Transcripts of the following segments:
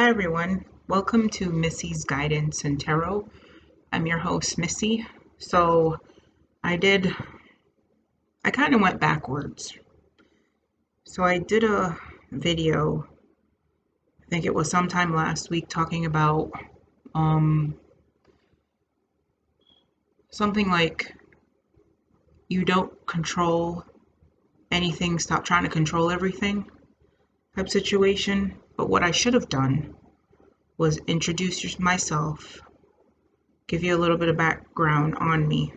Hi everyone, welcome to Missy's Guidance and Tarot. I'm your host Missy. So I kind of went backwards. So I did a video, I think it was sometime last week, talking about um, something like you don't control anything, stop trying to control everything type situation. But what I should have done was introduce myself, give you a little bit of background on me,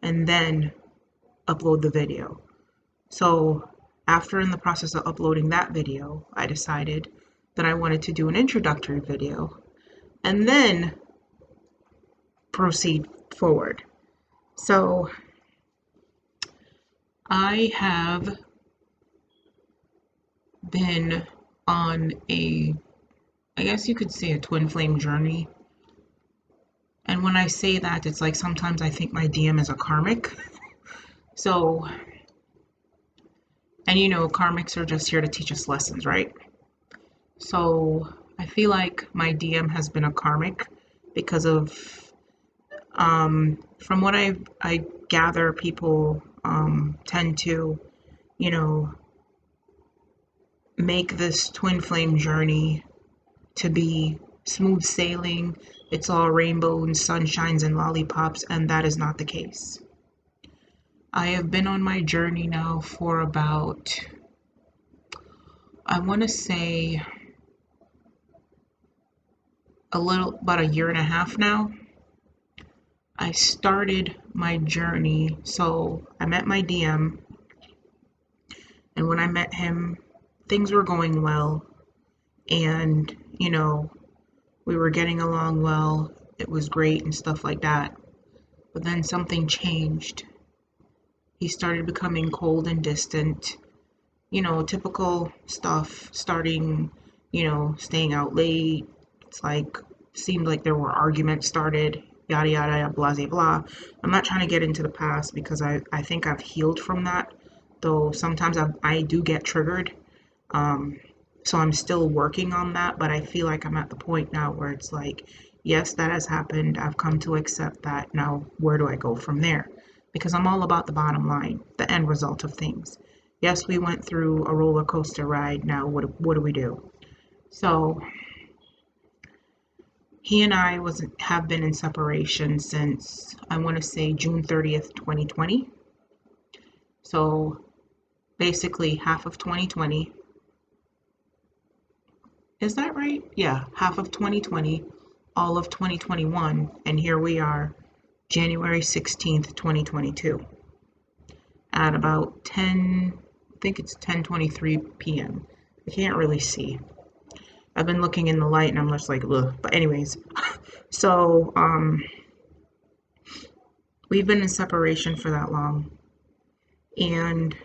and then upload the video. So after in the process of uploading that video, I decided that I wanted to do an introductory video and then proceed forward. So I have been on I guess you could say a twin flame journey. And when I say that, it's like sometimes I think my DM is a karmic. So, and karmics are just here to teach us lessons, right? So I feel like my DM has been a karmic because of, from what I gather, people tend to, you know, make this twin flame journey to be smooth sailing. It's all rainbow and sunshines and lollipops, and that is not the case. I have been on my journey now for about, I want to say, about a year and a half now. I started my journey, so I met my DM, and when I met him, things were going well, and we were getting along well. It was great and stuff like that. But then something changed. He started becoming cold and distant, typical stuff, starting, staying out late. It's like, seemed like there were arguments started, yada, yada, yada, blah, blah, blah. I'm not trying to get into the past because I think I've healed from that, though sometimes I do get triggered. So I'm still working on that, but I feel like I'm at the point now where it's like, yes, that has happened. I've come to accept that. Now, where do I go from there? Because I'm all about the bottom line, the end result of things. Yes, we went through a roller coaster ride. Now, what do we do? So he and I have been in separation since, I want to say, June 30th, 2020. So basically half of 2020. Is that right? Yeah, half of 2020, all of 2021, and here we are, January 16th, 2022, at about 10, I think it's 10:23 p.m. I can't really see. I've been looking in the light and I'm just like, ugh. But anyways, so we've been in separation for that long, and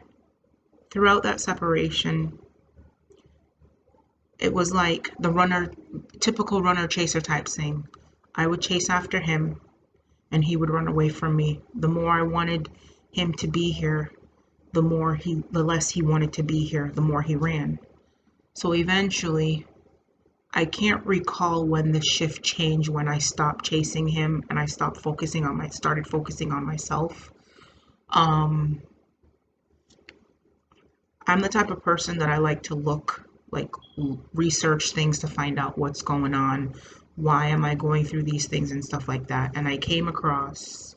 throughout that separation, it was like the typical runner chaser type thing. I would chase after him and he would run away from me. The more I wanted him to be here, the less he wanted to be here, the more he ran. So eventually, I can't recall when the shift changed, when I stopped chasing him and I started focusing on myself. I'm the type of person that I like to research things to find out what's going on, why am I going through these things and stuff like that. And I came across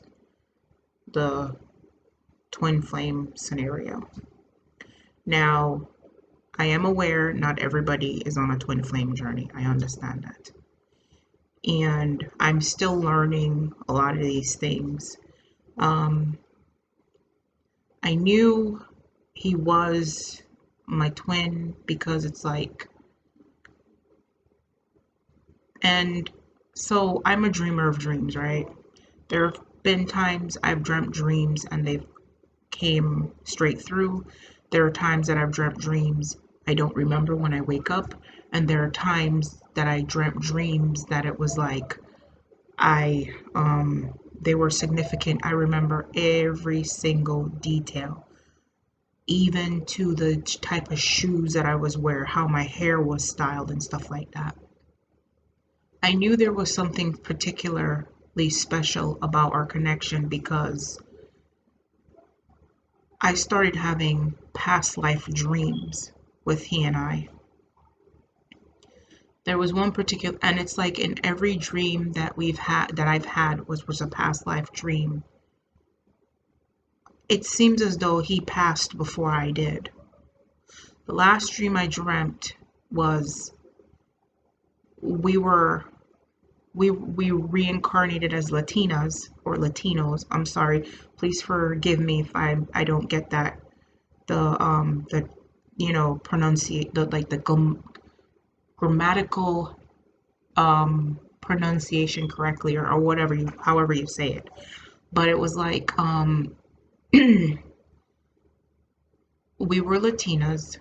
the twin flame scenario. Now, I am aware not everybody is on a twin flame journey. I understand that. And I'm still learning a lot of these things. I knew he was my twin because it's like, and so I'm a dreamer of dreams, right? There have been times I've dreamt dreams and they've came straight through. There are times that I've dreamt dreams I don't remember when I wake up, and there are times that I dreamt dreams that it was like they were significant. I remember every single detail. even to the type of shoes that I was wearing, how my hair was styled and stuff like that. I knew there was something particularly special about our connection because I started having past life dreams with he and I. There was one particular, and it's like in every dream that I've had was a past life dream. It seems as though he passed before I did. The last dream I dreamt was we were we reincarnated as Latinas or Latinos. I'm sorry. Please forgive me if I don't get that the pronunciate the like the grammatical pronunciation correctly, or whatever you however you say it. But it was like we were Latinas.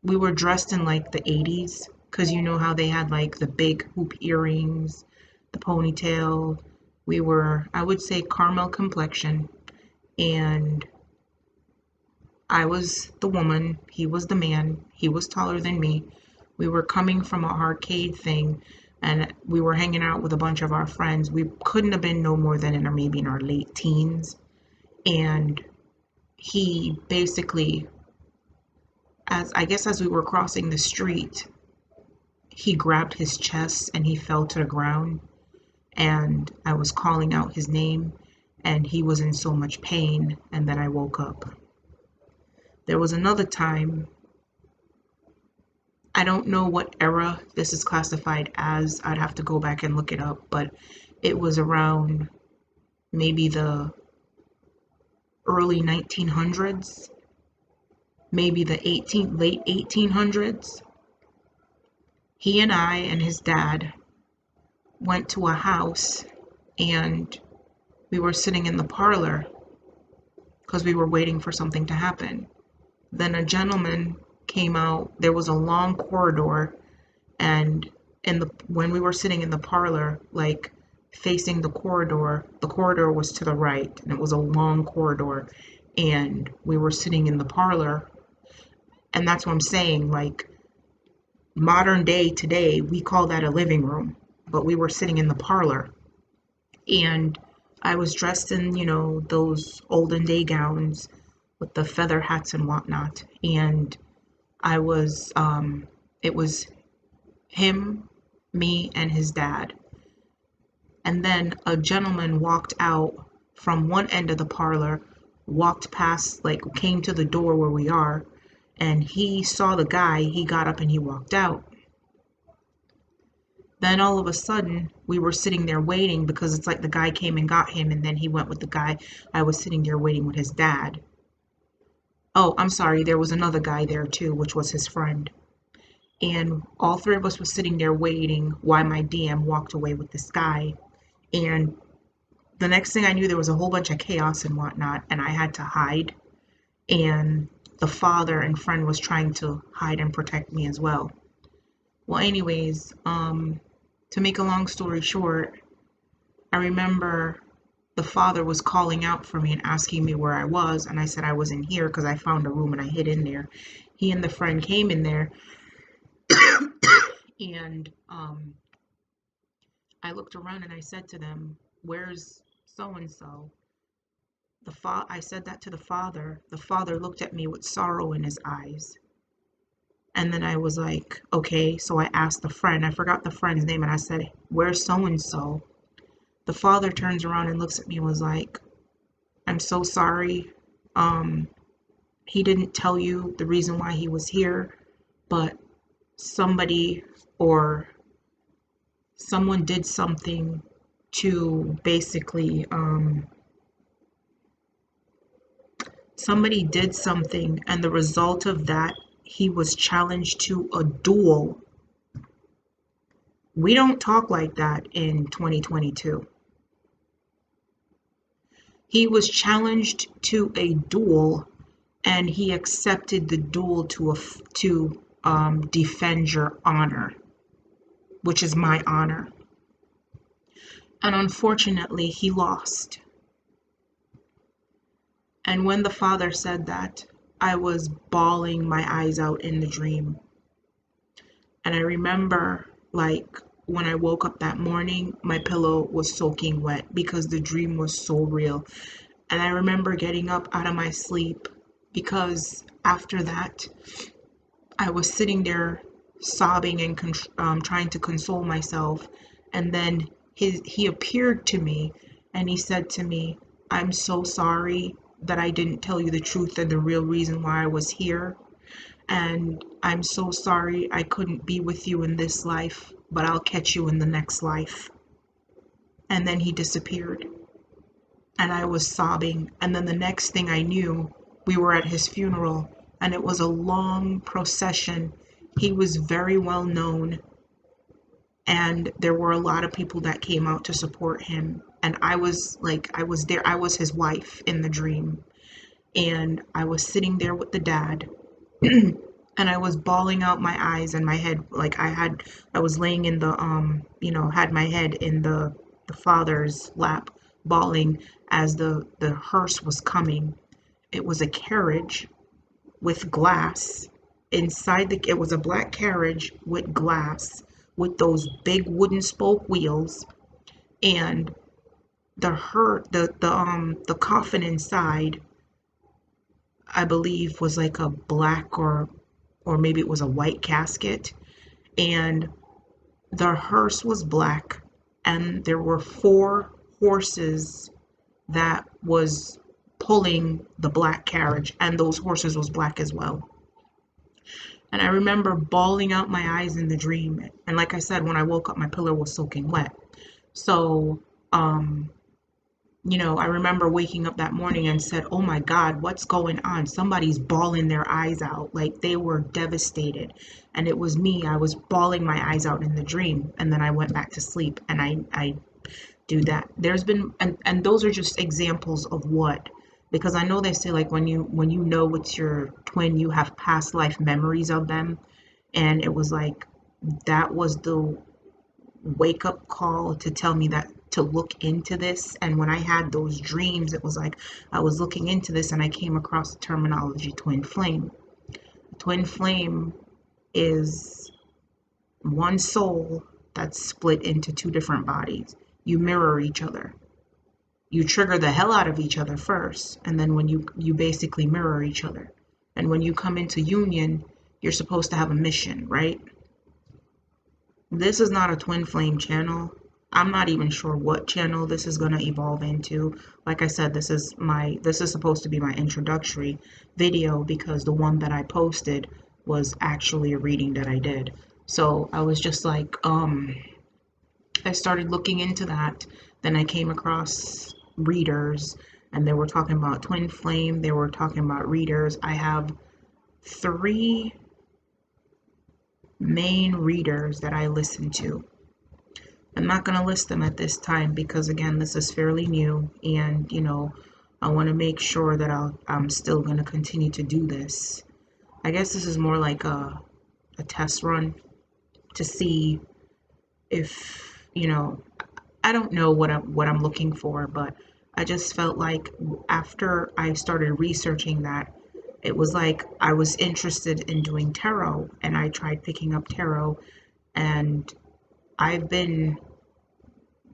We were dressed in like the 80s, because you know how they had like the big hoop earrings, the ponytail. We were, I would say, caramel complexion, and I was the woman, he was the man, he was taller than me. We were coming from an arcade thing, and we were hanging out with a bunch of our friends. We couldn't have been no more than maybe in our late teens. And he basically, as we were crossing the street, he grabbed his chest and he fell to the ground. And I was calling out his name, and he was in so much pain. And then I woke up. There was another time, I don't know what era this is classified as. I'd have to go back and look it up, but it was around maybe the early 1900s, maybe the late 1800s. He and I and his dad went to a house, and we were sitting in the parlor because we were waiting for something to happen. Then a gentleman came out. There was a long corridor, and when we were sitting in the parlor, like facing the corridor was to the right, and it was a long corridor, and we were sitting in the parlor. And that's what I'm saying, like modern day today, we call that a living room, but we were sitting in the parlor. And I was dressed in, those olden day gowns with the feather hats and whatnot. And it was him, me, and his dad. And then a gentleman walked out from one end of the parlor, walked past, like came to the door where we are, and he saw the guy. He got up and he walked out. Then all of a sudden, we were sitting there waiting, because it's like the guy came and got him, and then he went with the guy. I was sitting there waiting with his dad. Oh, I'm sorry, there was another guy there too, which was his friend. And all three of us were sitting there waiting while my DM walked away with this guy. And the next thing I knew, there was a whole bunch of chaos and whatnot, and I had to hide. And the father and friend was trying to hide and protect me as well. Well, anyways, to make a long story short, I remember the father was calling out for me and asking me where I was, and I said I was in here because I found a room and I hid in there. He and the friend came in there, and I looked around and I said to them, "Where's so and so?" I said that to the father. The father looked at me with sorrow in his eyes. And then I was like, okay. So I asked the friend, I forgot the friend's name, and I said, "Where's so and so?" The father turns around and looks at me and was like, "I'm so sorry. He didn't tell you the reason why he was here, but somebody or someone did something to basically, somebody did something, and the result of that, he was challenged to a duel." We don't talk like that in 2022. He was challenged to a duel, and he accepted the duel to defend your honor, which is my honor. And unfortunately, he lost. And when the father said that, I was bawling my eyes out in the dream. And I remember, like, when I woke up that morning, my pillow was soaking wet because the dream was so real. And I remember getting up out of my sleep because after that, I was sitting there sobbing and trying to console myself. And then he appeared to me and he said to me, "I'm so sorry that I didn't tell you the truth and the real reason why I was here. And I'm so sorry I couldn't be with you in this life, but I'll catch you in the next life." And then he disappeared. And I was sobbing. And then the next thing I knew, we were at his funeral, and it was a long procession. He was very well known, and there were a lot of people that came out to support him. And I was like, I was there, I was his wife in the dream, and I was sitting there with the dad. And I was bawling out my eyes and my head, like I was laying in the had my head in the father's lap, bawling as the hearse was coming. It was a carriage with glass inside it was a black carriage with glass, with those big wooden spoke wheels. And the coffin inside, I believe, was like a black or maybe it was a white casket. And the hearse was black, and there were four horses that was pulling the black carriage, and those horses was black as well. And I remember bawling out my eyes in the dream. And like I said, when I woke up, my pillow was soaking wet. So, I remember waking up that morning and said, "Oh my God, what's going on? Somebody's bawling their eyes out." Like they were devastated. And it was me. I was bawling my eyes out in the dream. And then I went back to sleep, and I do that. There's been, and those are just examples of what, because I know they say like when you know it's your twin, you have past life memories of them. And it was like that was the wake up call to tell me that to look into this. And when I had those dreams, it was like I was looking into this and I came across the terminology twin flame. Twin flame is one soul that's split into two different bodies. You mirror each other. You trigger the hell out of each other first, and then when you basically mirror each other. And when you come into union, you're supposed to have a mission, right? This is not a twin flame channel. I'm not even sure what channel this is going to evolve into. Like I said, this is supposed to be my introductory video, because the one that I posted was actually a reading that I did. So I was just like, I started looking into that. Then I came across readers, and they were talking about twin flame. They were talking about readers. I have three main readers that I listen to. I'm not going to list them at this time because, again, this is fairly new, and I want to make sure that I'm still going to continue to do this. I guess this is more like a test run to see if, I don't know what I'm looking for, but I just felt like after I started researching that, it was like I was interested in doing tarot, and I tried picking up tarot, and I've been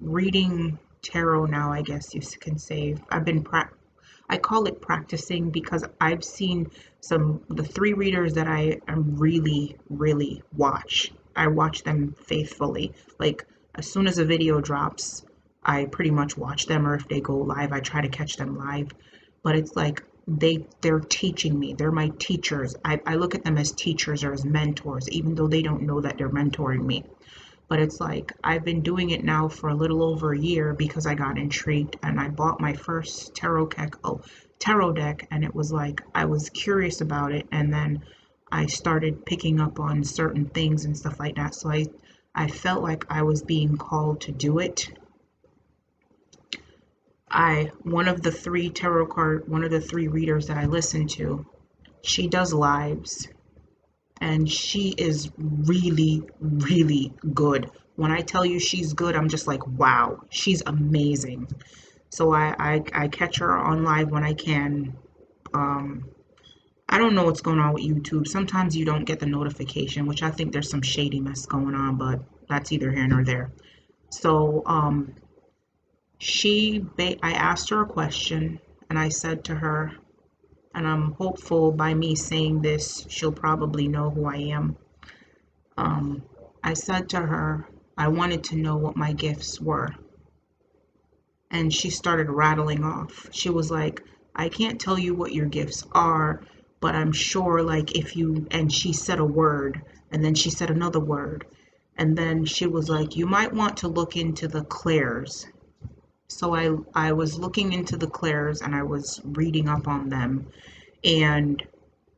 reading tarot now, I guess you can say. I call it practicing because I've seen the three readers that I am really watch. I watch them faithfully. Like as soon as a video drops, I pretty much watch them, or if they go live, I try to catch them live. But it's like they're teaching me. They're my teachers. I look at them as teachers or as mentors, even though they don't know that they're mentoring me. But it's like I've been doing it now for a little over a year because I got intrigued and I bought my first tarot deck, and it was like I was curious about it, and then I started picking up on certain things and stuff like that. So I felt like I was being called to do it. One of the three readers that I listen to, she does lives, and she is really good. When I tell you she's good, I'm just like, wow, she's amazing. So I catch her on live when I can. Um, I don't know what's going on with YouTube. Sometimes you don't get the notification, which I think there's some shady mess going on, but that's either here nor there. So, I asked her a question, and I said to her, and I'm hopeful by me saying this, she'll probably know who I am. Um, I said to her, I wanted to know what my gifts were. And she started rattling off. She was like, I can't tell you what your gifts are, but I'm sure, like, if you, and she said a word, and then she said another word. And then she was like, you might want to look into the clairs. So I was looking into the clairs and I was reading up on them. And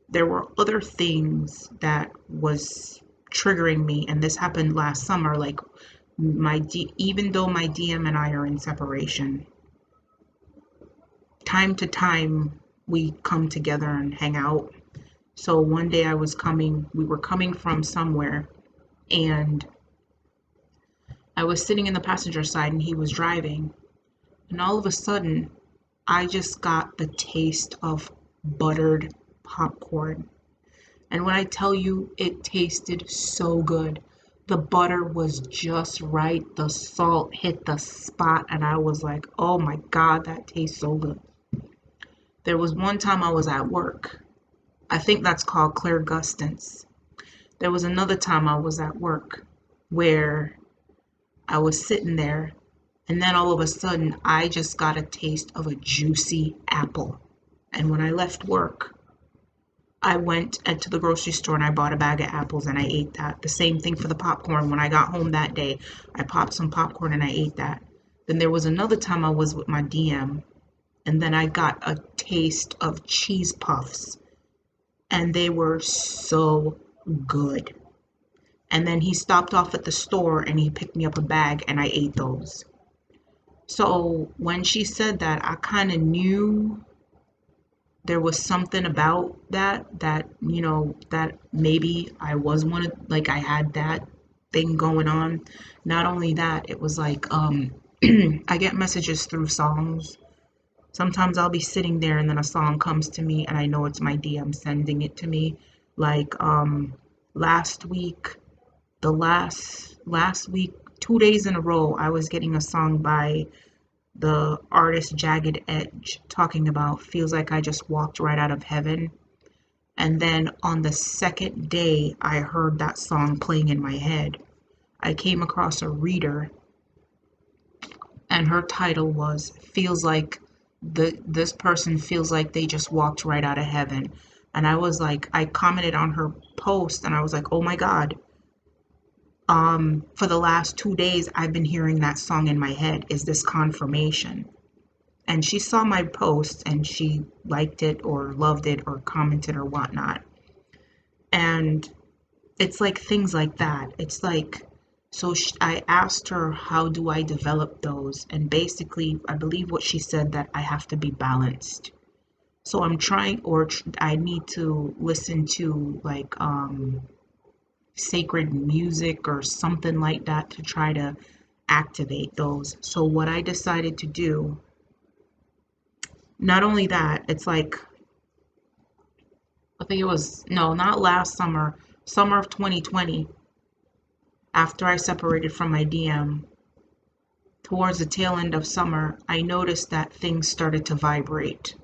there were other things that was triggering me, and this happened last summer. Like even though my DM and I are in separation, time to time we come together and hang out. So one day we were coming from somewhere, and I was sitting in the passenger side and he was driving, and all of a sudden I just got the taste of buttered popcorn. And when I tell you, it tasted so good. The butter was just right. The salt hit the spot. And I was like, oh my God, that tastes so good. There was one time I was at work. I think that's called clairgustance. There was another time I was at work where I was sitting there. And then all of a sudden, I just got a taste of a juicy apple. And when I left work, I went to the grocery store and I bought a bag of apples and I ate that. The same thing for the popcorn. When I got home that day, I popped some popcorn and I ate that. Then there was another time I was with my DM, and then I got a taste of cheese puffs, and they were so good. And then he stopped off at the store and he picked me up a bag and I ate those. So when she said that, I kind of knew there was something about that maybe I was one of, like, I had that thing going on. Not only that, it was like I get messages through songs. Sometimes I'll be sitting there and then a song comes to me and I know it's my DM sending it to me. Like last week, the last week, 2 days in a row, I was getting a song by the artist Jagged Edge talking about feels like I just walked right out of heaven. And then on the second day, I heard that song playing in my head. I came across a reader, and her title was feels like this person feels like they just walked right out of heaven. And I was like, I commented on her post and I was like, oh my God, for the last 2 days I've been hearing that song in my head. Is this confirmation? And she saw my post and she liked it or loved it or commented or whatnot. And it's like things like that. It's like, so I asked her, how do I develop those? And basically, I believe what she said, that I have to be balanced. So I'm trying, I need to listen to like sacred music or something like that to try to activate those. So what I decided to do, not only that, it's like, I think it was, no, not last summer, summer of 2020, after I separated from my DM, towards the tail end of summer, I noticed that things started to vibrate.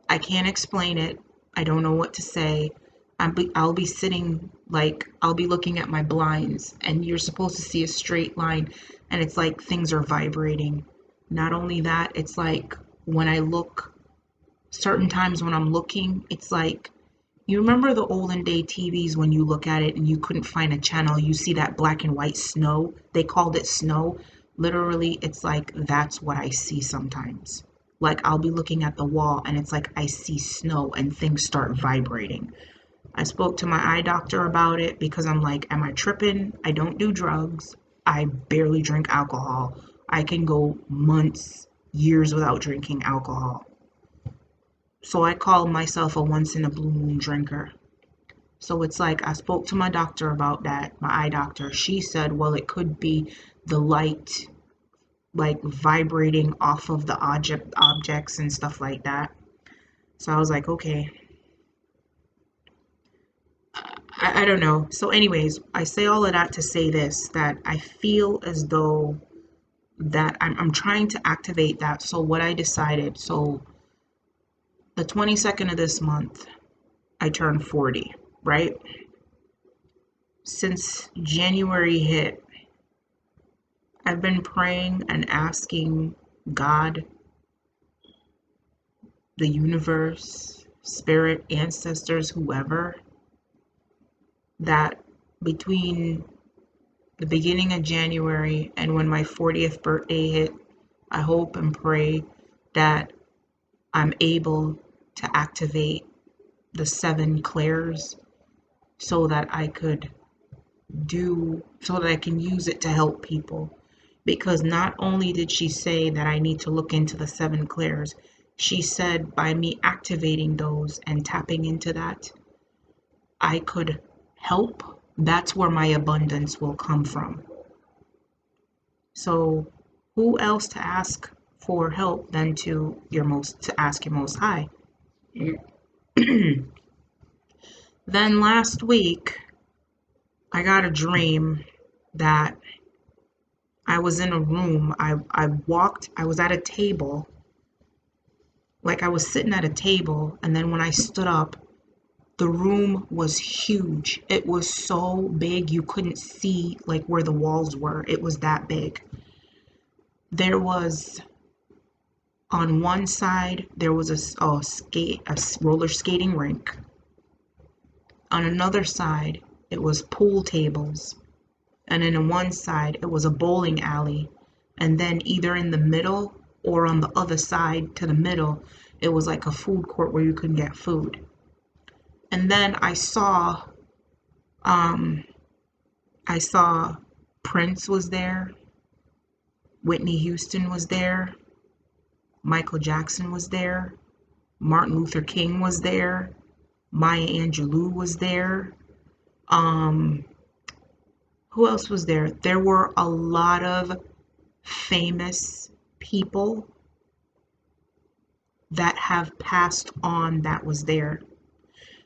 I can't explain it. I don't know what to say. I'll be sitting, like, I'll be looking at my blinds, and you're supposed to see a straight line, and it's like things are vibrating. Not only that, it's like when I look, certain times when I'm looking, it's like, you remember the olden day TVs when you look at it and you couldn't find a channel, you see that black and white snow? They called it snow. Literally, it's like that's what I see sometimes. Like I'll be looking at the wall and it's like I see snow and things start vibrating. I spoke to my eye doctor about it because I'm like, am I tripping? I don't do drugs. I barely drink alcohol. I can go months, years without drinking alcohol. So I call myself a once in a blue moon drinker. So it's like I spoke to my doctor about that, my eye doctor. She said, well, it could be the light like vibrating off of the objects and stuff like that. So I was like, okay, I don't know. So, anyways, I say all of that to say this, that I feel as though that I'm trying to activate that. So, what I decided, so the 22nd of this month, I turned 40, right? Since January hit, I've been praying and asking God, the universe, spirit, ancestors, whoever, that between the beginning of January and when my 40th birthday hit, I hope and pray that I'm able to activate the seven clairs so that I can use it to help people. Because not only did she say that I need to look into the seven clairs, she said by me activating those and tapping into that, I could help. That's where my abundance will come from. So who else to ask for help than to ask your most high? Then last week I got a dream that I was in a room. I was at a table, like I was sitting at a table, and then when I stood up, the room was huge. It was so big you couldn't see like where the walls were. It was that big. There was On one side there was a roller skating rink. On another side it was pool tables, and in one side it was a bowling alley, and then either in the middle or on the other side to the middle it was like a food court where you could get food. And then um I saw Prince was there, Whitney Houston was there, Michael Jackson was there, Martin Luther King was there, Maya Angelou was there. um who else was there? There were a lot of famous people that have passed on that was there.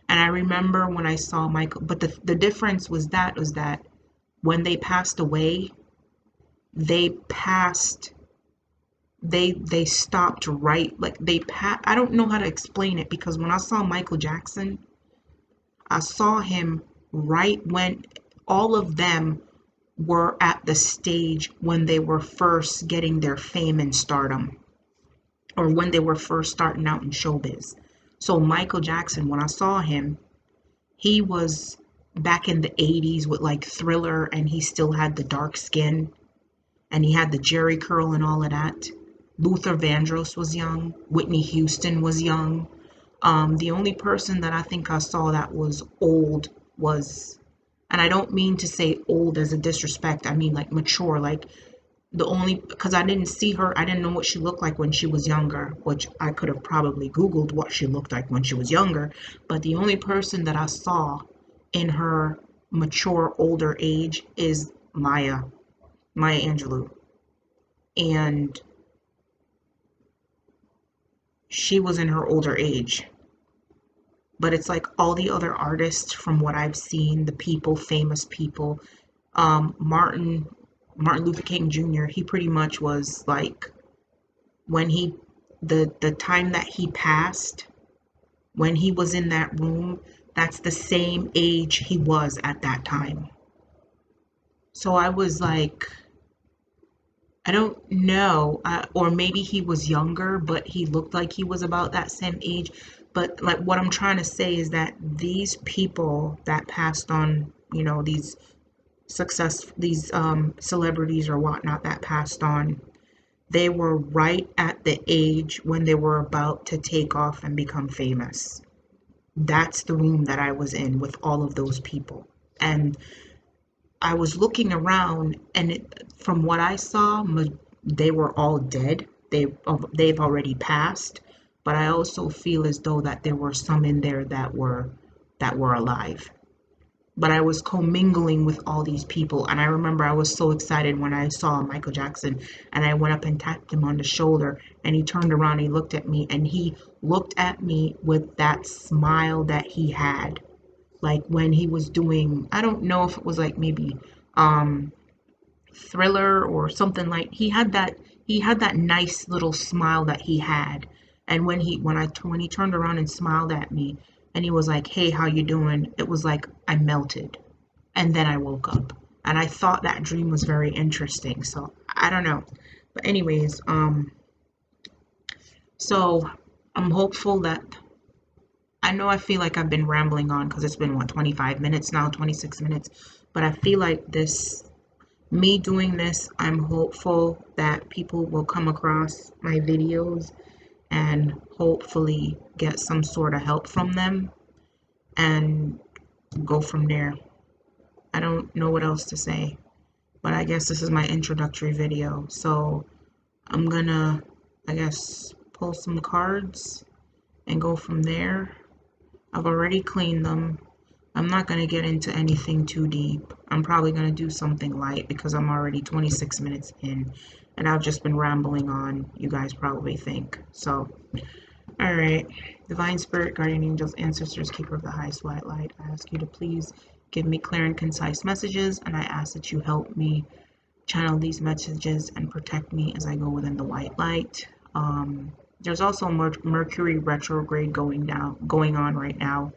And I remember when I saw Michael, but the difference was that when they passed away, they passed they stopped right, like I don't know how to explain it, because when I saw Michael Jackson, I saw him right when all of them were at the stage when they were first getting their fame and stardom, or when they were first starting out in showbiz. So Michael Jackson, when I saw him, he was back in the 80s with like Thriller, and he still had the dark skin, and he had the Jerry curl and all of that. Luther Vandross was young. Whitney Houston was young. The only person that I think I saw that was old was, and I don't mean to say old as a disrespect, I mean like mature, like the only, because I didn't see her, I didn't know what she looked like when she was younger, which I could have probably Googled what she looked like when she was younger. But the only person that I saw in her mature older age is Maya Angelou. And she was in her older age. But it's like all the other artists from what I've seen, the people, famous people, um, Martin Martin Luther King Jr., he pretty much was like, when he the time that he passed, when he was in that room, that's the same age he was at that time. So I was like, I don't know, or maybe he was younger, but he looked like he was about that same age. But like what I'm trying to say is that these people that passed on, these celebrities or whatnot that passed on, they were right at the age when they were about to take off and become famous. That's the room that I was in with all of those people. And I was looking around, and from what I saw, they were all dead. They've already passed. But I also feel as though that there were some in there that were alive. but I was commingling with all these people. And I remember I was so excited when I saw Michael Jackson, and I went up and tapped him on the shoulder, and he turned around, he looked at me, and he looked at me with that smile that he had. Like when he was doing, I don't know if it was like maybe Thriller or something, like he had that nice little smile that he had. And when he turned around and smiled at me, and he was like, "Hey, how you doing?" It was like I melted. And then I woke up. And I thought that dream was very interesting. So I don't know. But anyways, so I'm hopeful that, I know I feel like I've been rambling on because it's been what, 25 minutes now, 26 minutes. But I feel like me doing this, I'm hopeful that people will come across my videos and hopefully get some sort of help from them and go from there. I don't know what else to say, but I guess this is my introductory video. So I'm gonna, I guess, pull some cards and go from there. I've already cleaned them. I'm not going to get into anything too deep. I'm probably going to do something light because I'm already 26 minutes in and I've just been rambling on, you guys probably think. So, all right. Divine Spirit, Guardian Angels, Ancestors, Keeper of the Highest White Light, I ask you to please give me clear and concise messages, and I ask that you help me channel these messages and protect me as I go within the white light. There's also Mercury retrograde going on right now,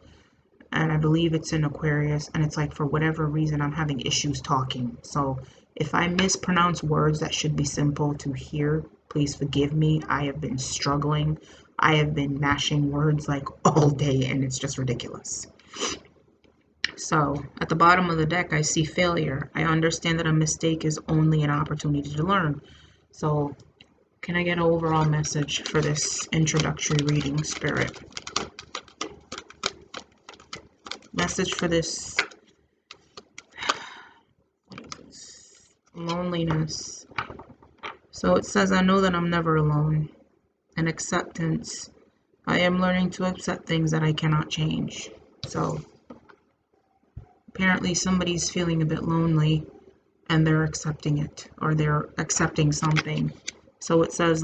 and I believe it's in Aquarius, and it's like for whatever reason I'm having issues talking. So if I mispronounce words that should be simple to hear, please forgive me. I have been struggling. I have been mashing words like all day, and it's just ridiculous. So at the bottom of the deck, I see failure. I understand that a mistake is only an opportunity to learn. So can I get an overall message for this introductory reading, Spirit? Message for this, loneliness. So it says, I know that I'm never alone. And acceptance. I am learning to accept things that I cannot change. So apparently somebody's feeling a bit lonely and they're accepting it, or they're accepting something. So it says,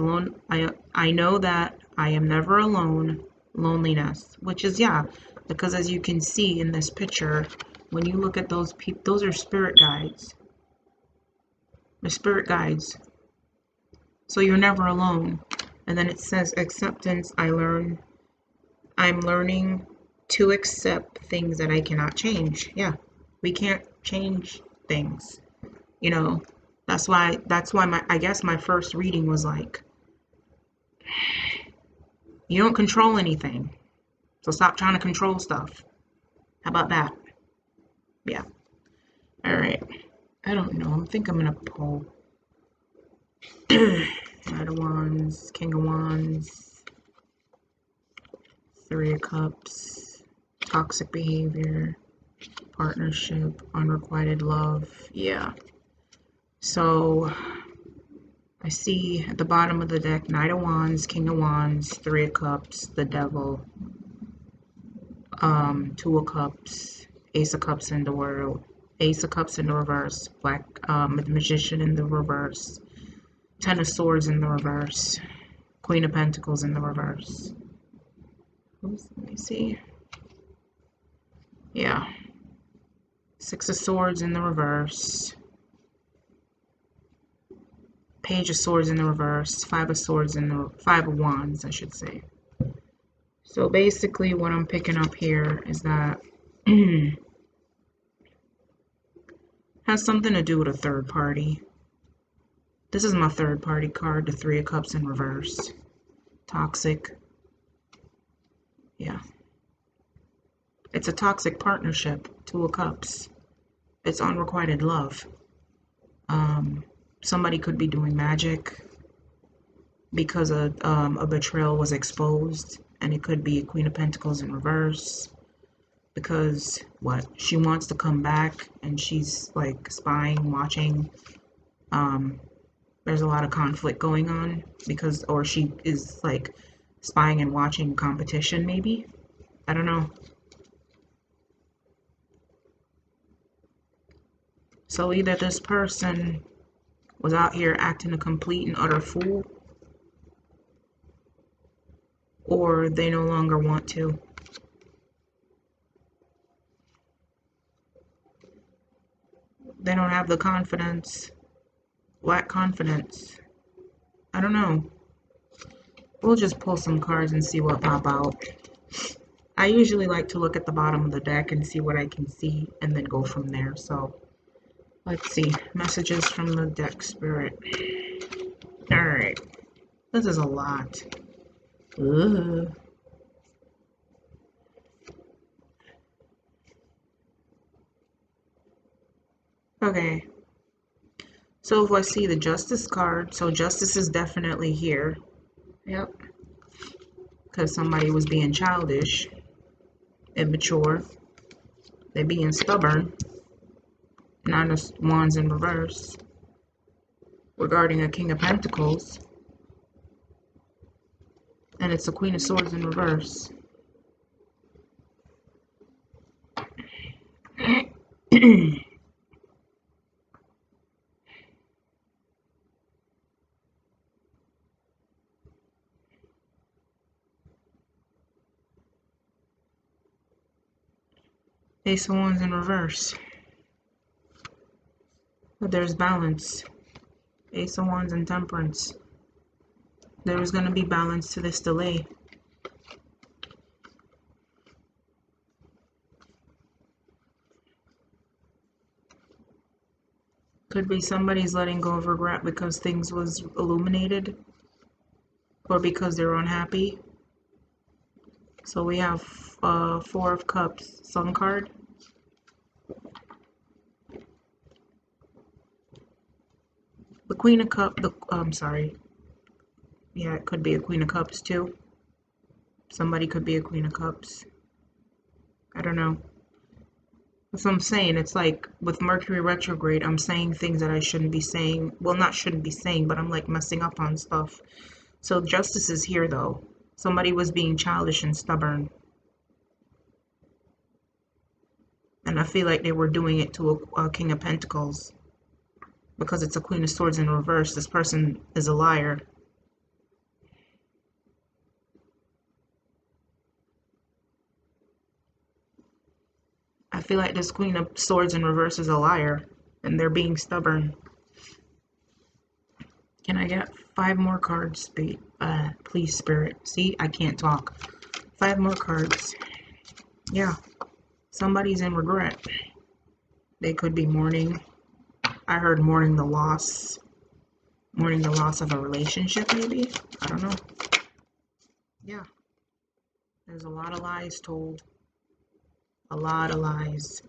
I know that I am never alone, loneliness, which is, yeah, because as you can see in this picture, when you look at those people, those are spirit guides. The spirit guides. So you're never alone. And then it says acceptance. I'm learning to accept things that I cannot change. Yeah, we can't change things. You know, that's why I guess my first reading was like, you don't control anything. So stop trying to control stuff. How about that? Yeah. All right. I don't know. I think I'm gonna pull Knight of Wands, King of Wands, Three of Cups, toxic behavior, partnership, unrequited love. Yeah. So I see at the bottom of the deck, Knight of Wands, King of Wands, Three of Cups, the Devil, Two of Cups, Ace of Cups in the world, Ace of Cups in the reverse, the Magician in the reverse, Ten of Swords in the reverse, Queen of Pentacles in the reverse. Oops, let me see. Yeah. Six of Swords in the reverse, Page of Swords in the reverse, Five of Wands, I should say. So basically what I'm picking up here is that has something to do with a third party. This is my third party card, the Three of Cups in reverse. Toxic. Yeah. It's a toxic partnership, Two of Cups. It's unrequited love. Somebody could be doing magic because a betrayal was exposed, and it could be a Queen of Pentacles in reverse because she wants to come back and she's like spying, watching. There's a lot of conflict going on or she is like spying and watching competition, maybe. I don't know. So either this person was out here acting a complete and utter fool, or they no longer want to. They don't have the confidence, lack confidence. I don't know. We'll just pull some cards and see what pop out. I usually like to look at the bottom of the deck and see what I can see and then go from there. So let's see. Messages from the deck, Spirit. Alright. This is a lot. Ugh. Okay. So if I see the Justice card, so Justice is definitely here. Yep. Because somebody was being childish, immature. They're being stubborn. Nine of Wands in reverse. Regarding a King of Pentacles. And it's a Queen of Swords in reverse. Ace of Wands in reverse. But there's balance. Ace of Wands and Temperance. There is going to be balance to this delay. Could be somebody's letting go of regret because things was illuminated. Or because they're unhappy. So we have Four of Cups, Sun card. The Queen of Cups, I'm sorry. Yeah, it could be a Queen of Cups too. Somebody could be a Queen of Cups. I don't know. That's what I'm saying. It's like with Mercury retrograde, I'm saying things that I shouldn't be saying. Well, not shouldn't be saying, but I'm like messing up on stuff. So Justice is here though. Somebody was being childish and stubborn. And I feel like they were doing it to a King of Pentacles. Because it's a Queen of Swords in reverse. This person is a liar. I feel like this Queen of Swords in reverse is a liar. And they're being stubborn. Can I get 5 more cards, please, Spirit? See, I can't talk. 5 more cards. Yeah. Somebody's in regret. They could be mourning. I heard mourning the loss. Mourning the loss of a relationship, maybe? I don't know. Yeah. There's a lot of lies told. A lot of lies.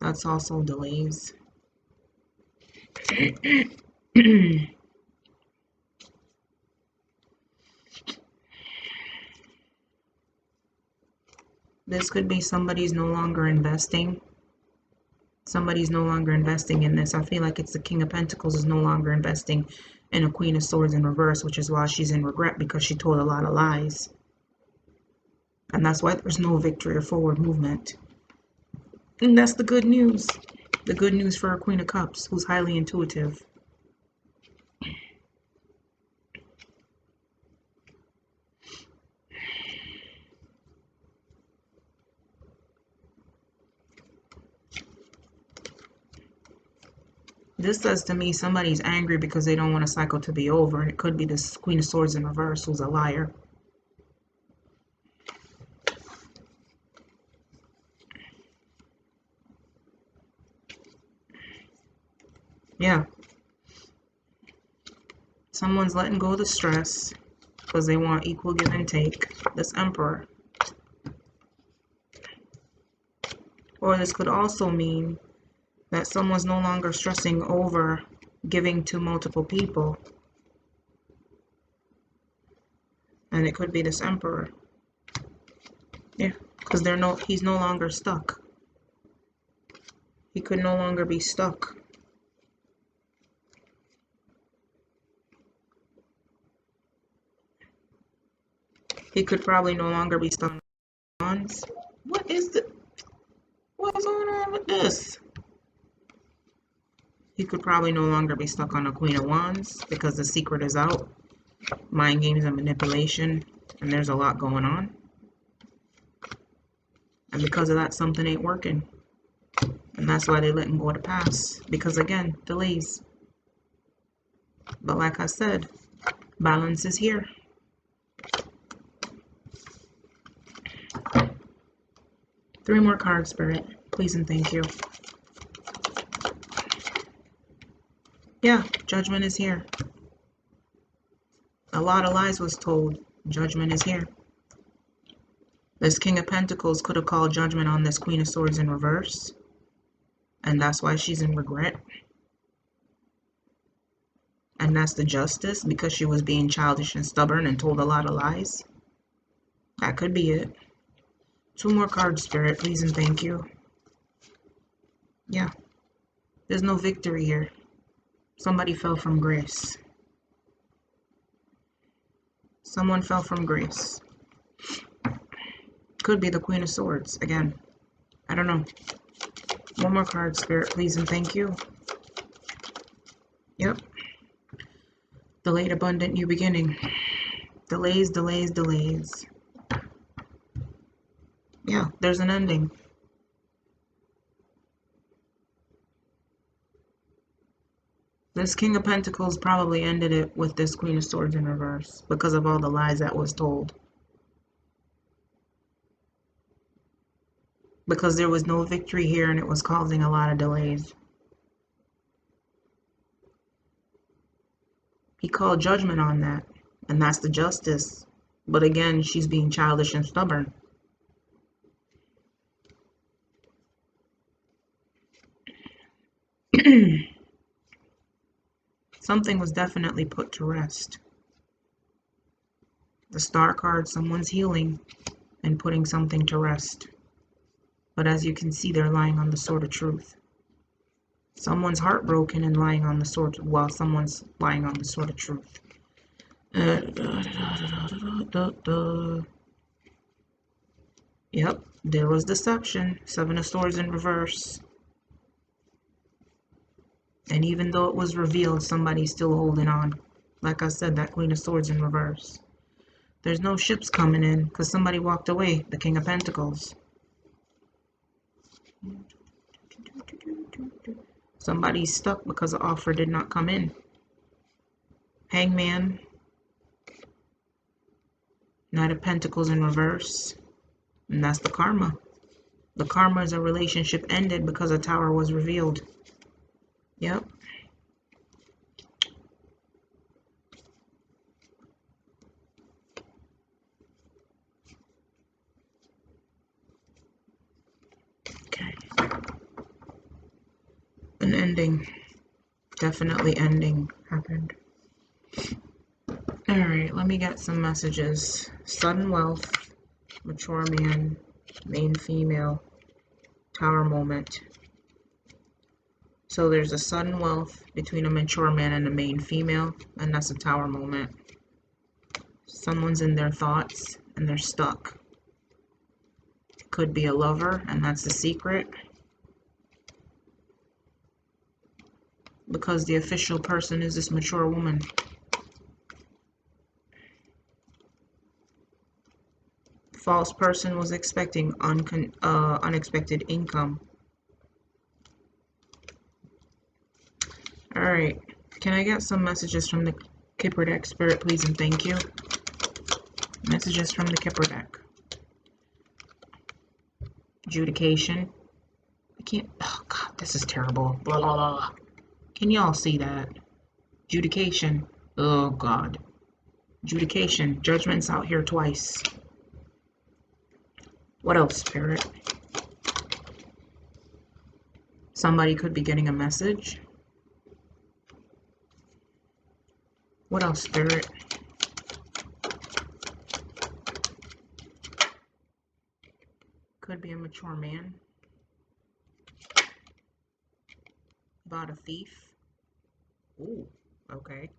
That's also delays. This could be somebody's no longer investing. Somebody's no longer investing in this. I feel like it's the King of Pentacles is no longer investing in a Queen of Swords in reverse, which is why she's in regret because she told a lot of lies. And that's why there's no victory or forward movement. And that's the good news. The good news for a Queen of Cups who's highly intuitive. This says to me somebody's angry because they don't want a cycle to be over, and it could be this Queen of Swords in reverse who's a liar. Yeah. Someone's letting go of the stress because they want equal give and take. This Emperor. Or this could also mean that someone's no longer stressing over giving to multiple people. And it could be this Emperor. Yeah, because he's no longer stuck. He could no longer be stuck. He could probably no longer be stuck on. What's going on with this? He could probably no longer be stuck on a Queen of Wands because the secret is out. Mind games and manipulation, and there's a lot going on. And because of that, something ain't working. And that's why they letting go to pass. Because again, delays. But like I said, balance is here. Three more cards, Spirit. Please and thank you. Yeah, judgment is here. A lot of lies was told. Judgment is here. This King of Pentacles could have called judgment on this Queen of Swords in reverse. And that's why she's in regret. And that's the Justice, because she was being childish and stubborn and told a lot of lies. That could be it. Two more cards, Spirit, please and thank you. Yeah. There's no victory here. Somebody fell from grace. Someone fell from grace. Could be the Queen of Swords. Again, I don't know. One more card, Spirit, please and thank you. Yep. Delayed, abundant, new beginning. Delays, delays, delays. Yeah, there's an ending. This King of Pentacles probably ended it with this Queen of Swords in reverse because of all the lies that was told. Because there was no victory here and it was causing a lot of delays. He called judgment on that, and that's the Justice. But again, she's being childish and stubborn. Something was definitely put to rest. The Star card, someone's healing and putting something to rest. But as you can see, they're lying on the Sword of Truth. Someone's heartbroken and lying on the sword, while someone's lying on the Sword of Truth. Yep, there was deception. Seven of Swords in reverse. And even though it was revealed, somebody's still holding on. Like I said, that Queen of Swords in reverse. There's no ships coming in because somebody walked away, the King of Pentacles. Somebody's stuck because the offer did not come in. Hangman. Knight of Pentacles in reverse. And that's the karma. The karma is a relationship ended because a tower was revealed. Yep. Okay. An ending. Definitely ending happened. Alright, let me get some messages. Sudden wealth. Mature man. Main female. Tower moment. So there's a sudden wealth between a mature man and a main female, and that's a tower moment. Someone's in their thoughts and they're stuck. It could be a lover, and that's the secret. Because the official person is this mature woman. False person was expecting unexpected income. Alright, can I get some messages from the Kipper deck, Spirit, please, and thank you. Messages from the Kipper deck. Adjudication. I can't, oh god, this is terrible. Blah, blah, blah. Can y'all see that? Adjudication. Oh god. Adjudication. Judgment's out here twice. What else, Spirit? Somebody could be getting a message. What else, Spirit? Could be a mature man. About a thief. Ooh, okay.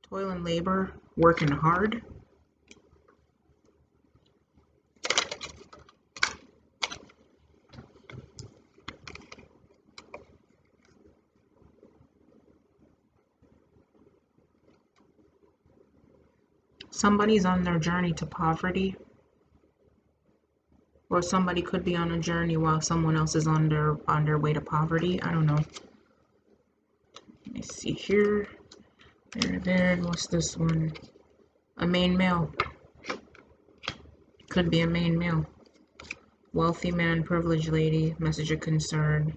Toil and labor, working hard. Somebody's on their journey to poverty, or somebody could be on a journey while someone else is on their way to poverty. I don't know. Let me see here. Then what's this one? A main male. Could be a main male. Wealthy man, privileged lady, message of concern,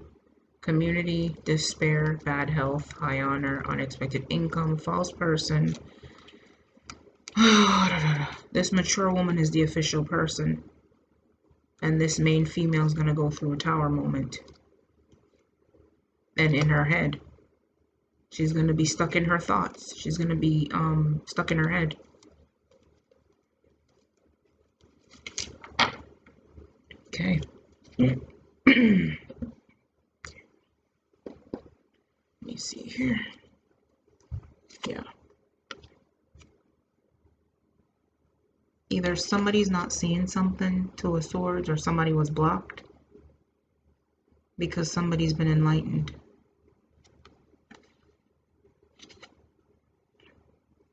community, despair, bad health, high honor, unexpected income, false person. This mature woman is the official person. And this main female is going to go through a tower moment. And in her head, she's going to be stuck in her thoughts. She's going to be stuck in her head. Okay. Let me see here. Yeah. Either somebody's not seeing something, Two of Swords, or somebody was blocked because somebody's been enlightened.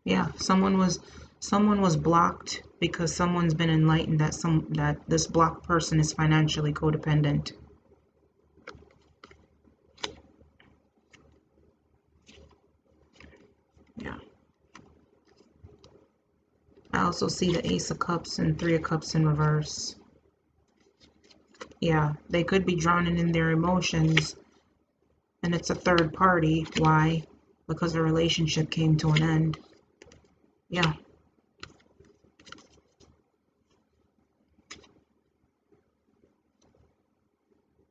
Yeah, someone was blocked because someone's been enlightened that this blocked person is financially codependent. Yeah. I also see the Ace of Cups and Three of Cups in reverse. Yeah, they could be drowning in their emotions, and it's a third party. Why? Because the relationship came to an end. Yeah.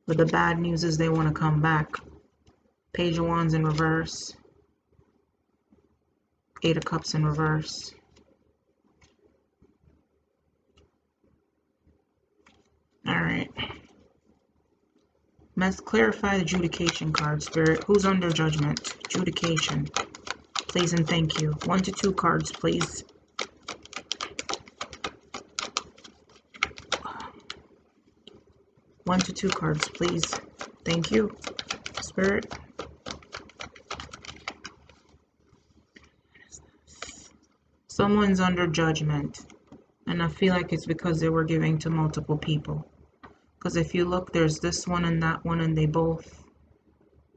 But the bad news is they want to come back. Page of Wands in reverse. Eight of Cups in reverse. Alright. Let's clarify the adjudication card, Spirit. Who's under judgment? Adjudication. Please and thank you. 1 to 2 cards, please. One to two cards, please. Thank you, Spirit. Someone's under judgment, and I feel like it's because they were giving to multiple people. Because if you look, there's this one and that one, and they both.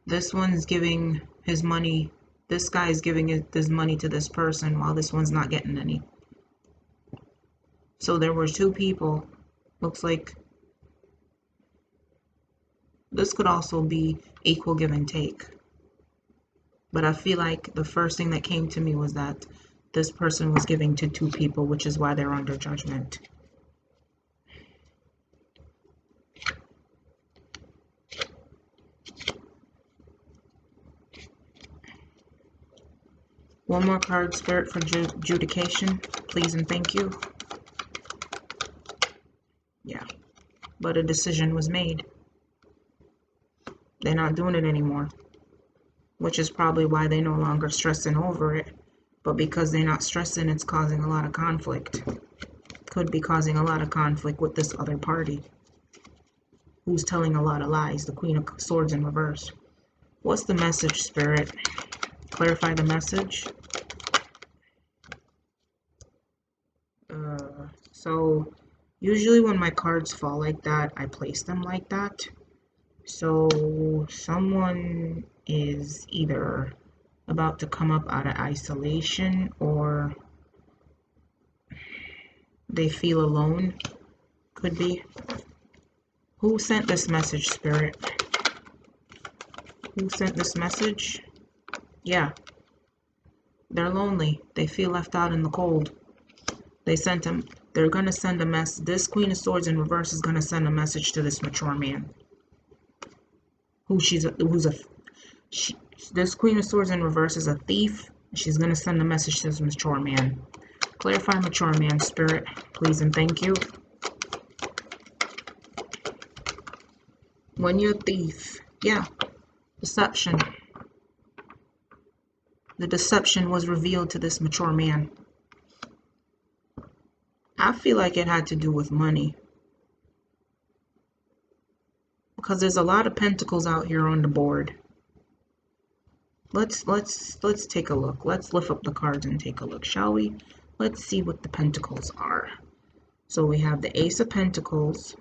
This one's giving his money. This guy is giving his money to this person, while this one's not getting any. So there were two people. Looks like this could also be equal give and take. But I feel like the first thing that came to me was that this person was giving to two people, which is why they're under judgment. One more card, Spirit, for adjudication, please and thank you. Yeah, but a decision was made. They're not doing it anymore, which is probably why they're no longer stressing over it. But because they're not stressing, it's causing a lot of conflict. Could be causing a lot of conflict with this other party, who's telling a lot of lies. The Queen of Swords in reverse. What's the message, Spirit? Clarify the message. So usually when my cards fall like that, I place them like that. So someone is either about to come up out of isolation, or they feel alone. Could be. Who sent this message, Spirit? Who sent this message? Yeah. They're lonely. They feel left out in the cold. They're going to send a message. This Queen of Swords in reverse is going to send a message to this mature man. This Queen of Swords in reverse is a thief. She's going to send a message to this mature man. Clarify mature man, Spirit, please and thank you. When you're a thief, yeah, deception. The deception was revealed to this mature man. I feel like it had to do with money. Because there's a lot of pentacles out here on the board. Let's take a look. Let's lift up the cards and take a look, shall we? Let's see what the pentacles are. So we have the Ace of Pentacles,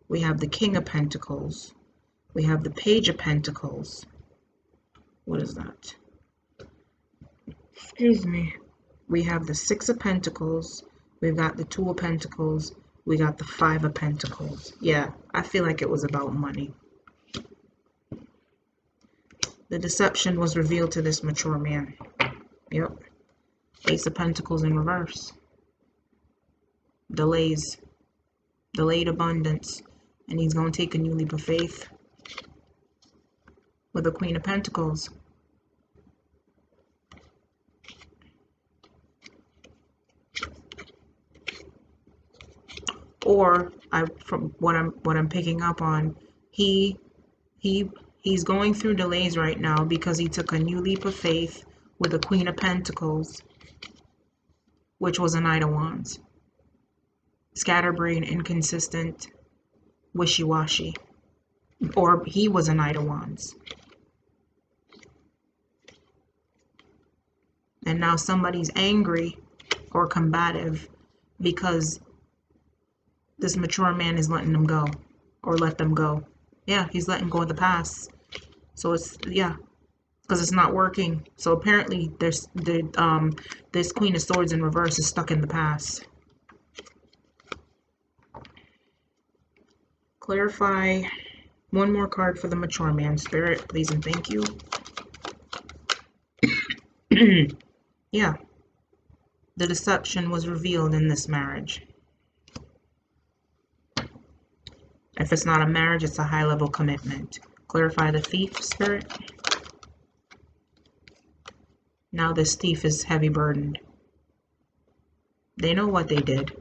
we have the King of Pentacles, we have the Page of Pentacles. What is that? Excuse me. We have the Six of Pentacles, we've got the Two of Pentacles, we got the Five of Pentacles. Yeah, I feel like it was about money. The deception was revealed to this mature man. Yep. Ace of Pentacles in reverse. Delays. Delayed abundance. And he's going to take a new leap of faith. With the Queen of Pentacles. Or from what I'm picking up on, he's going through delays right now because he took a new leap of faith with the Queen of Pentacles, which was a Knight of Wands. Scatterbrained, inconsistent, wishy-washy. Or he was a Knight of Wands. And now somebody's angry or combative because this mature man is letting them go, or let them go. Yeah, he's letting go of the past. So it's, yeah, because it's not working. So apparently this Queen of Swords in reverse is stuck in the past. Clarify one more card for the mature man, Spirit, please and thank you. Yeah, the deception was revealed in this marriage. If it's not a marriage, it's a high-level commitment. Clarify the thief, Spirit. Now this thief is heavy burdened. They know what they did.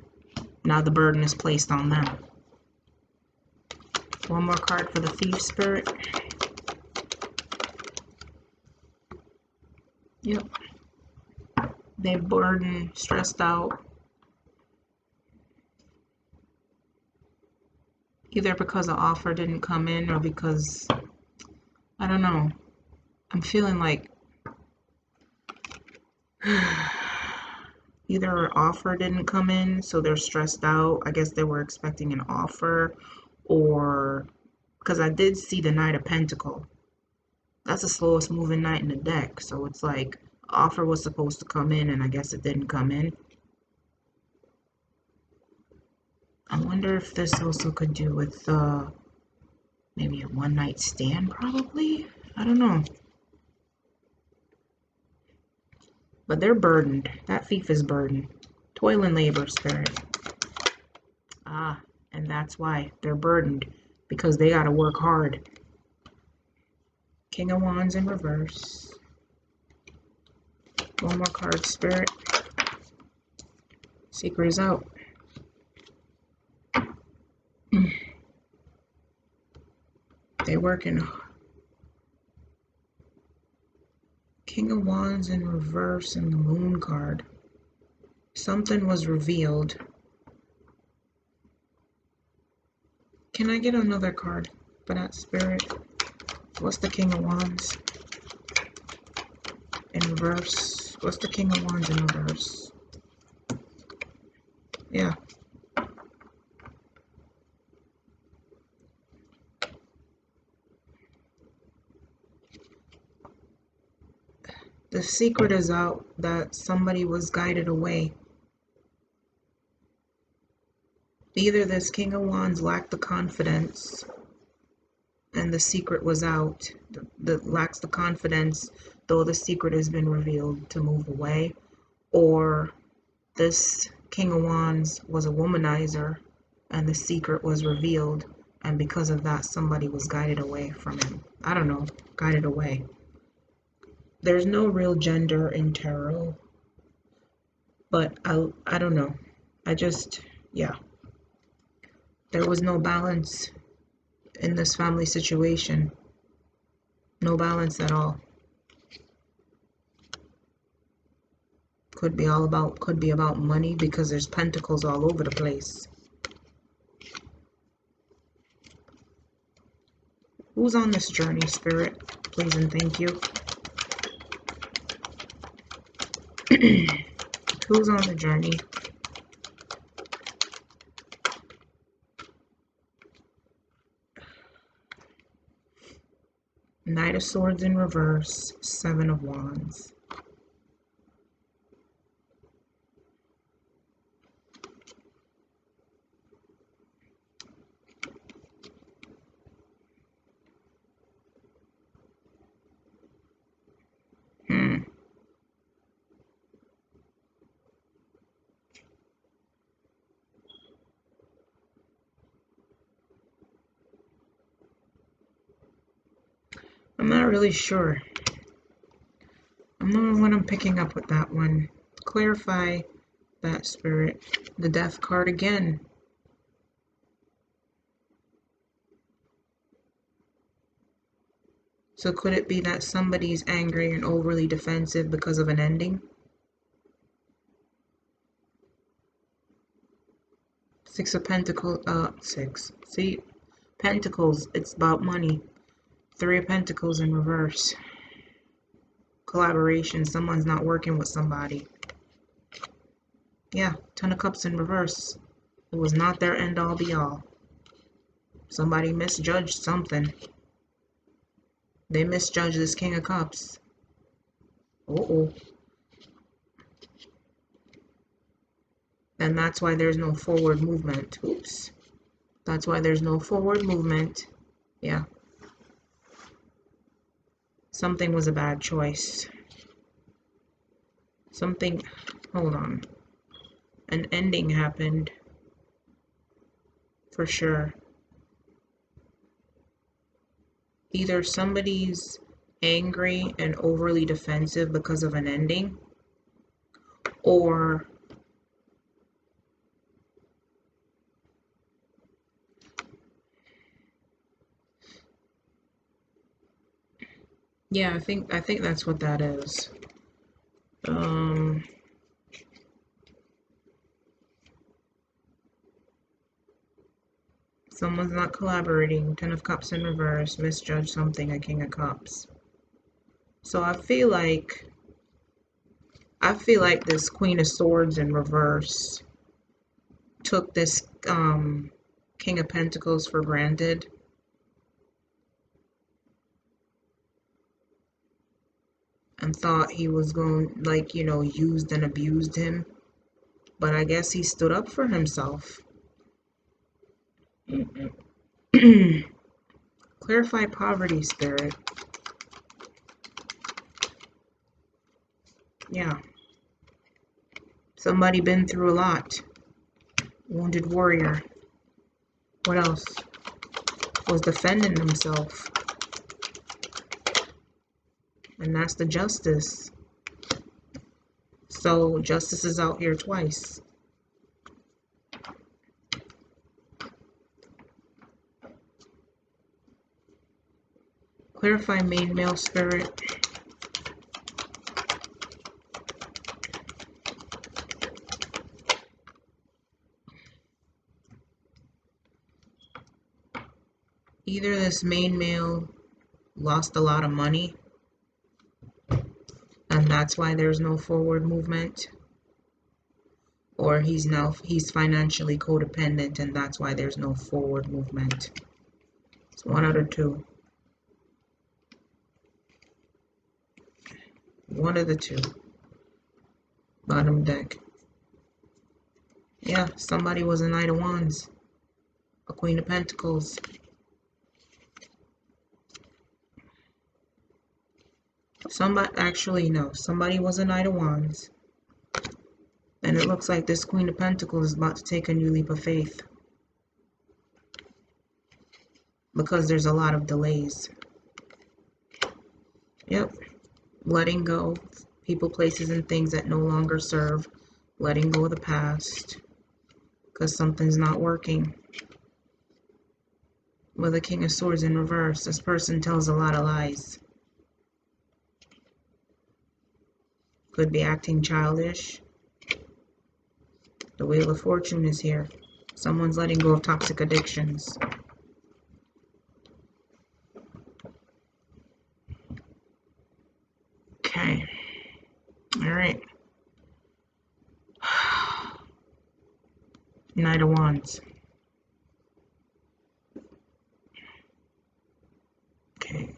Now the burden is placed on them. One more card for the thief, Spirit. Yep. They burdened, stressed out. Either because the offer didn't come in or because, I don't know. I'm feeling like either an offer didn't come in, so they're stressed out. I guess they were expecting an offer, or because I did see the Knight of Pentacles. That's the slowest moving knight in the deck, so it's like offer was supposed to come in and I guess it didn't come in. I wonder if this also could do with maybe a one night stand, probably. I don't know. But they're burdened. That thief is burdened. Toil and labor, Spirit. Ah, and that's why they're burdened, because they gotta work hard. King of Wands in reverse. One more card, Spirit. Secret is out. They working. King of Wands in reverse and the Moon card. Something was revealed. Can I get another card for that, Spirit? What's the King of Wands in reverse? What's the King of Wands in reverse? Yeah. The secret is out that somebody was guided away. Either this King of Wands lacked the confidence and the secret was out, that lacks the confidence, though the secret has been revealed, to move away, or this King of Wands was a womanizer and the secret was revealed, and because of that somebody was guided away from him. I don't know, guided away. There's no real gender in tarot, but I don't know. Yeah. There was no balance in this family situation. No balance at all. Could be about money, because there's pentacles all over the place. Who's on this journey, Spirit? Please and thank you. Who's on the journey? Knight of Swords in reverse, Seven of Wands. I'm not really sure. I'm not sure what I'm picking up with that one. Clarify that, Spirit. The Death card again. So could it be that somebody's angry and overly defensive because of an ending? Six of Pentacles, six. See, Pentacles, it's about money. Three of Pentacles in reverse. Collaboration, someone's not working with somebody. Yeah, Ten of Cups in reverse. It was not their end all be all. Somebody misjudged something. They misjudged this King of Cups. Uh-oh. And that's why there's no forward movement. Oops. That's why there's no forward movement. Yeah. Something was a bad choice. Something, hold on. An ending happened. For sure. Either somebody's angry and overly defensive because of an ending, or yeah, I think that's what that is. Someone's not collaborating. Ten of Cups in reverse. Misjudged something. A King of Cups. So I feel like this Queen of Swords in reverse took this King of Pentacles for granted. And thought he was going, like, you know, used and abused him. But I guess he stood up for himself. Clarify poverty, Spirit. Yeah. Somebody been through a lot. Wounded warrior. What else? Was defending himself. And that's the Justice. So Justice is out here twice. Clarify main male, Spirit. Either this main male lost a lot of money, and that's why there's no forward movement, or he's financially codependent, and that's why there's no forward movement. It's one out of two. One of the two. Bottom deck. Yeah, somebody was a Knight of Wands. A Queen of Pentacles. Somebody was a Knight of Wands. And it looks like this Queen of Pentacles is about to take a new leap of faith. Because there's a lot of delays. Yep. Letting go. People, places, and things that no longer serve. Letting go of the past. Because something's not working. With the King of Swords in reverse, this person tells a lot of lies. Could be acting childish. The Wheel of Fortune is here. Someone's letting go of toxic addictions. Okay. All right. Knight of Wands. Okay.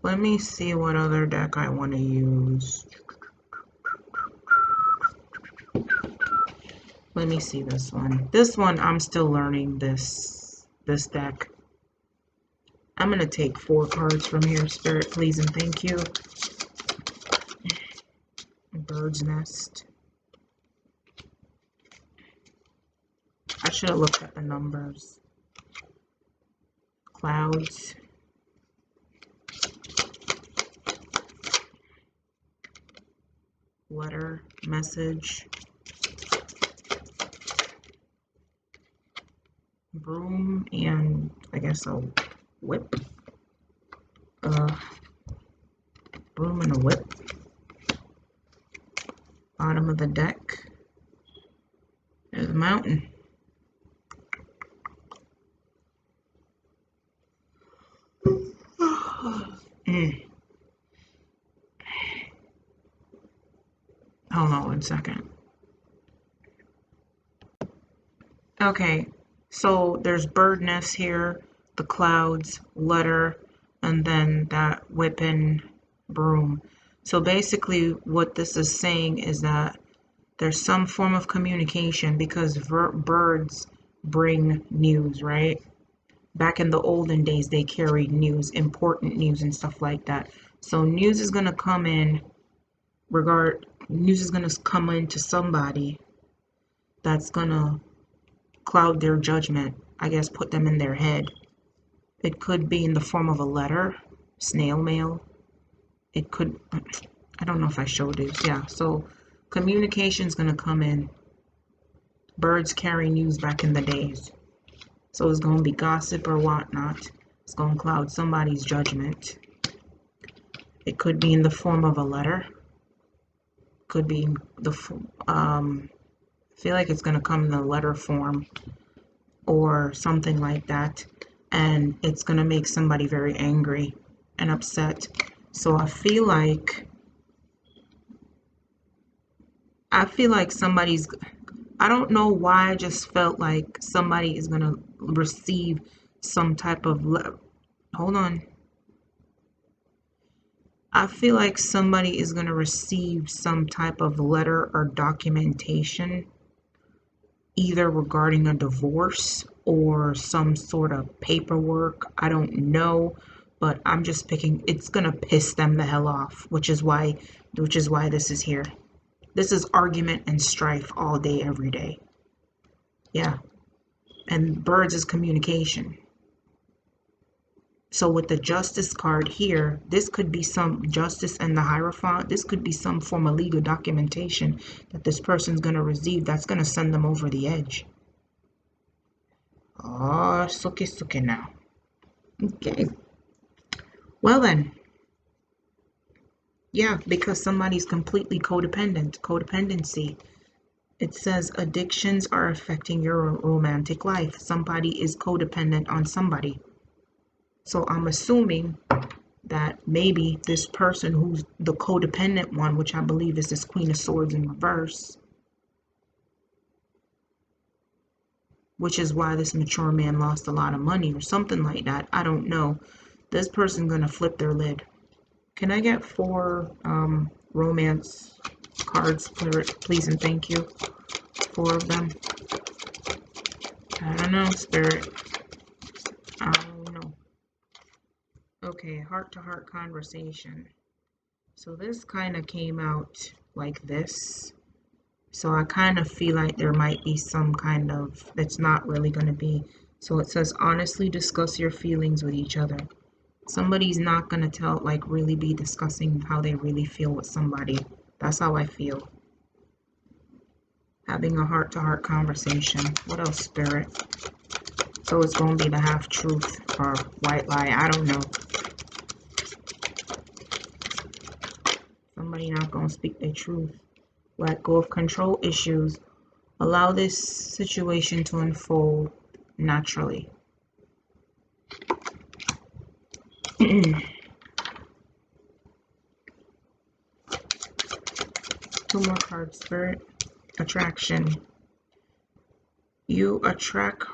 Let me see what other deck I want to use. Let me see this one. This one, I'm still learning this deck. I'm going to take 4 cards from here. Spirit, please and thank you. Bird's Nest. I should have looked at the numbers. Clouds. Letter, message. Broom, and I guess a whip. Broom and a whip. Bottom of the deck. There's a mountain. Hold on 1 second. Okay, so there's bird nest here, the clouds, letter, and then that whip and broom. So basically what this is saying is that there's some form of communication because birds bring news, right? Back in the olden days, they carried news, important news and stuff like that. So news is going to come in, news is going to come into somebody that's going to cloud their judgment, I guess put them in their head. It could be in the form of a letter, snail mail. It could, I don't know if I showed this. Yeah, so communication's going to come in. Birds carry news back in the days. So it's going to be gossip or whatnot. It's going to cloud somebody's judgment. It could be in the form of a letter. Could be the, I feel like it's going to come in the letter form or something like that. And it's going to make somebody very angry and upset. So I feel like somebody's, I don't know why I just felt like somebody is going to receive some type of, hold on. I feel like somebody is going to receive some type of letter or documentation, either regarding a divorce or some sort of paperwork. I don't know, but I'm just picking, it's going to piss them the hell off, which is why this is here. This is argument and strife all day, every day. Yeah. And birds is communication. So with the justice card here, this could be some justice and the Hierophant. This could be some form of legal documentation that this person's going to receive that's going to send them over the edge. Oh, suke now. Okay. Well then. Yeah, because somebody's completely codependent. Codependency. It says addictions are affecting your romantic life. Somebody is codependent on somebody. So I'm assuming that maybe this person who's the codependent one, which I believe is this Queen of Swords in reverse, which is why this mature man lost a lot of money or something like that. I don't know. This person's going to flip their lid. Can I get 4 romance cards, please and thank you? 4 of them. I don't know, Spirit. I don't know. Okay, heart-to-heart conversation. So this kind of came out like this. So I kind of feel like there might be some kind of, that's not really going to be. So it says, honestly discuss your feelings with each other. Somebody's not going to really be discussing how they really feel with somebody. That's how I feel. Having a heart-to-heart conversation. What else, Spirit? So it's going to be the half-truth or white lie. I don't know. Somebody not going to speak their truth. Let go of control issues. Allow this situation to unfold naturally. 2 more cards, Spirit. Attraction. You attract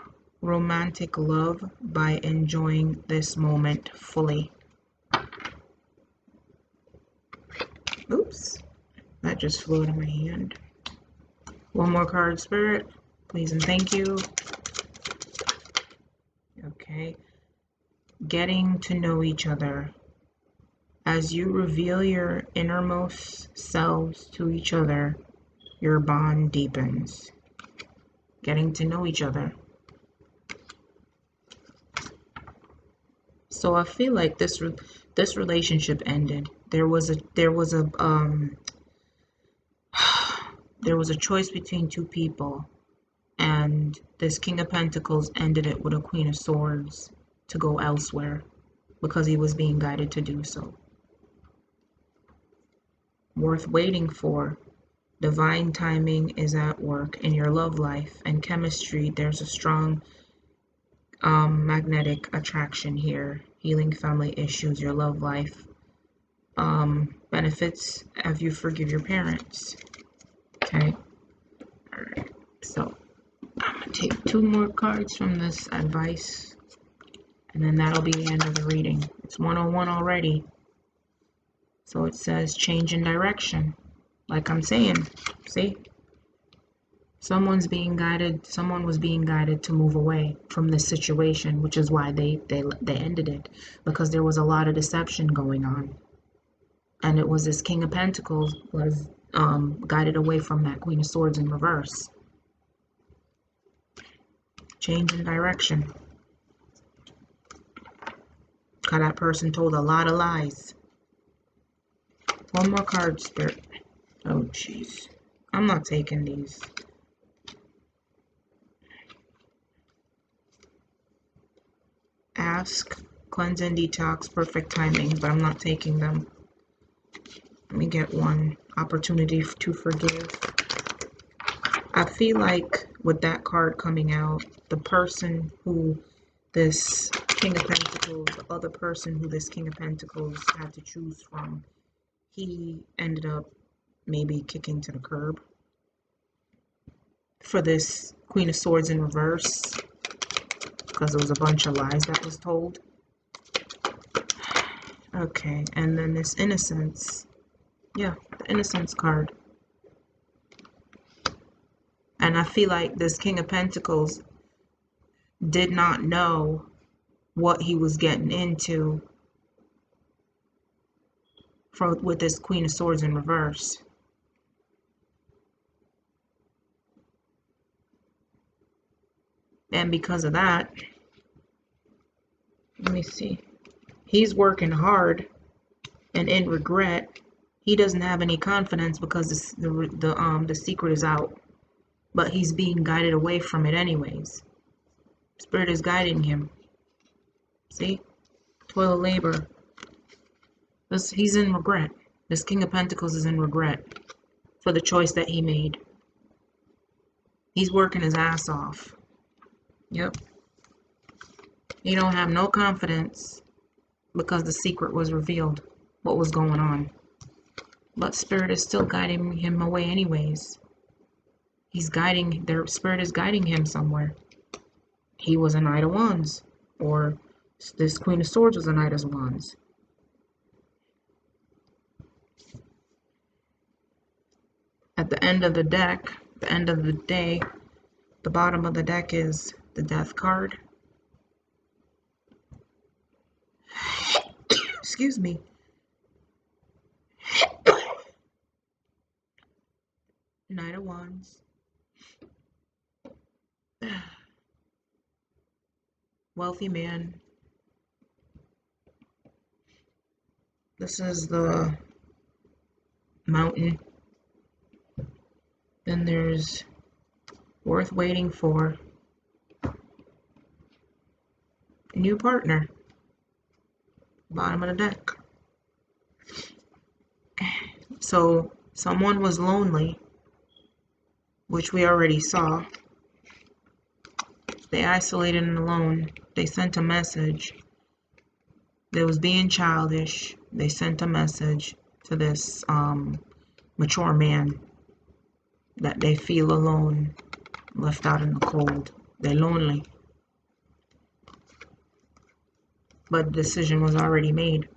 romantic love by enjoying this moment fully. Oops, that just flew out of my hand. One more card, Spirit. Please and thank you. Okay. Getting to know each other. As you reveal your innermost selves to each other, your bond deepens. Getting to know each other. So I feel like this relationship ended. There was a choice between two people, and this King of Pentacles ended it with a Queen of Swords to go elsewhere because he was being guided to do so. Worth waiting for. Divine timing is at work in your love life and chemistry. There's a strong magnetic attraction here. Healing family issues, your love life. Benefits if you forgive your parents. Okay. Alright. So I'm gonna take 2 more cards from this advice, and then that'll be the end of the reading. It's 101 already. So it says change in direction. Like I'm saying, see? Someone was being guided to move away from this situation, which is why they ended it, because there was a lot of deception going on. And it was this King of Pentacles was guided away from that Queen of Swords in reverse. Change in direction. Because that person told a lot of lies. One more card, Spirit. Oh, jeez. I'm not taking these. Ask, cleanse and detox, perfect timing, but I'm not taking them. Let me get one. Opportunity to forgive. I feel like with that card coming out, the person who this King of Pentacles, the other person who this King of Pentacles had to choose from, he ended up maybe kicking to the curb for this Queen of Swords in reverse, because there was a bunch of lies that was told. Okay, and then this Innocence. Yeah, the Innocence card. And I feel like this King of Pentacles did not know what he was getting into with this Queen of Swords in reverse. And because of that, let me see. He's working hard, and in regret, he doesn't have any confidence because the secret is out. But he's being guided away from it anyways. Spirit is guiding him. See? Toil of labor. He's in regret. This King of Pentacles is in regret for the choice that he made. He's working his ass off. Yep. He don't have no confidence because the secret was revealed, what was going on. But Spirit is still guiding him away anyways. Their Spirit is guiding him somewhere. He was a Knight of Wands, or this Queen of Swords was a Knight of Wands. At the end of the deck, the end of the day, the bottom of the deck is the Death card. Excuse me. Knight of Wands. Wealthy man. This is the Mountain. Then there's worth waiting for. New partner. Bottom of the deck. So someone was lonely, which we already saw. They isolated and alone. They sent a message. They was being childish. They sent a message to this mature man that they feel alone left out in the cold. They're lonely. But the decision was already made.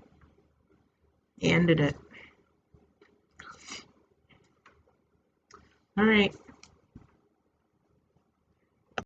He ended it. All right.